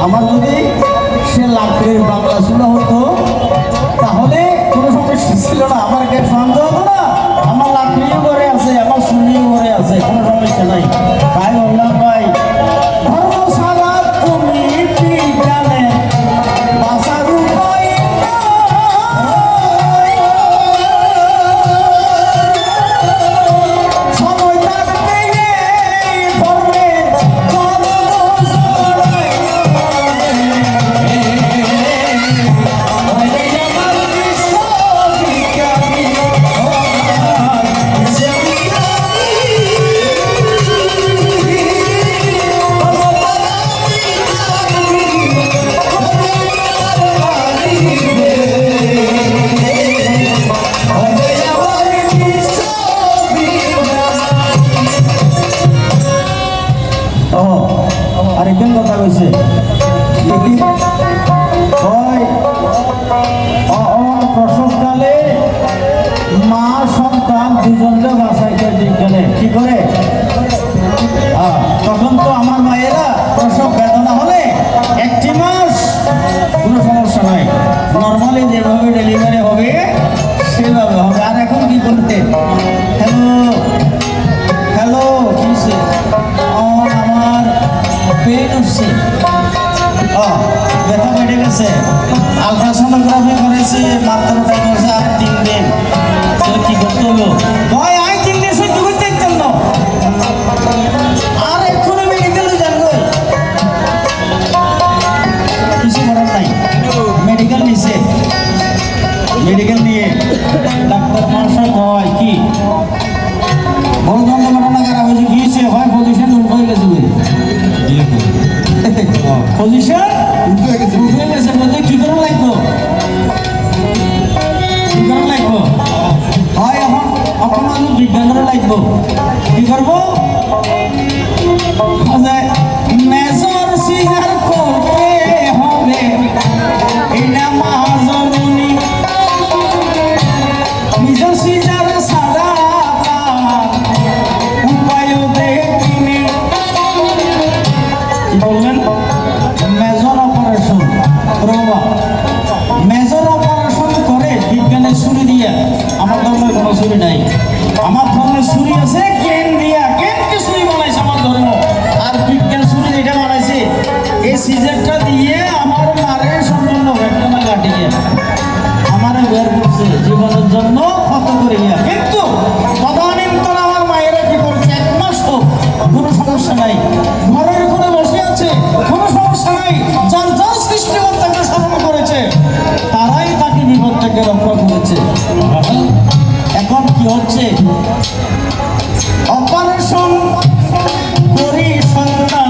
আমার যদি সে লাকড়ির বাংলা শোনা হতো তাহলে কোনো সমস্যা ছিল না, আমার কে সন্দেহ হতো না। আমার লাকড়িও ঘরে আছে, আমার শুনিও ঘরে আছে, কোনো সমস্যা নাই। তাই বললাম ভাই ধর্ম ছাড়া তুমি বিজ্ঞানে বাঁচার উপায় সময় থাকতে ধর্মের আরেকজন কথা কইছে প্রসবকালে মা সন্তান দুজনকে বাসাইতে বিজ্ঞানে কি করে। তখন তো আমার মায়েরা প্রসব বেদনা হলে একটি মাস কোনো সমস্যা নাই, নর্মালি যেভাবে ডেলিভারি হবে সেভাবে হবে। আর এখন কি করতে হ্যালো হ্যালো কিসে আমার পেন হচ্ছে, ব্যথা বেড়ে গেছে, আলট্রাসোনোগ্রাফি করেছি মাত্র টাইম হচ্ছে আর 3 দিন, কি করতে হলো ভয় আই 3 দিন সহ্য করতে একদম না, আর এক্ষুনি মেডিকেলে জানবো, কিছু করার নাই। মেডিকেল নিছে, মেডিকেল নিয়ে ডাক্তার মহাশয় কয় কি বড় ধরনের ঘটনা খারাপ হয়েছে, কি হয়েছে হয় পজিশন উল্টো হয়ে গেছে, পজিশন উল্টো হয়ে গেছে, বলতে কি করা লাগবো, কি করা লাগবো হয় এখন এখন আমি বিজ্ঞানের লাগবো, কি করবো মেজর সিজার করতে হবে, এটা মহাজননী মেজর সিজার সাদা উপায় দেখিনি, কি বলবেন মেজর অপারেশন, মেজর অপারেশন করে বিজ্ঞানের ছুরি দিয়ে। আমার ধর্মের কোনো ছুরি নাই, আমার ধর্মের ছুরি আছে কেন দিয়া, কেনকে ছুরি বানাইছে আমার ধর্ম, আর বিজ্ঞান ছুরি যেটা বানাইছে এই সিজারটা দিয়ে আমার মারে সম্পূর্ণ ঘটনা কাটিয়ে আমার বের করছে জীবনের জন্য ক্ষত করে গিয়া। কিন্তু তদানীন্তন আমার মায়েরা কি করছে, 1 মাস হোক কোনো সমস্যা নাই, ঘরের ঘরে বসে আছে কোনো সমস্যা নাই, যার যার সৃষ্টিকর্তাকে স্মরণ করেছে তারাই তাকে বিপদ থেকে রক্ষা করেছে। এখন কি হচ্ছে, অপারেশন করি সন্তান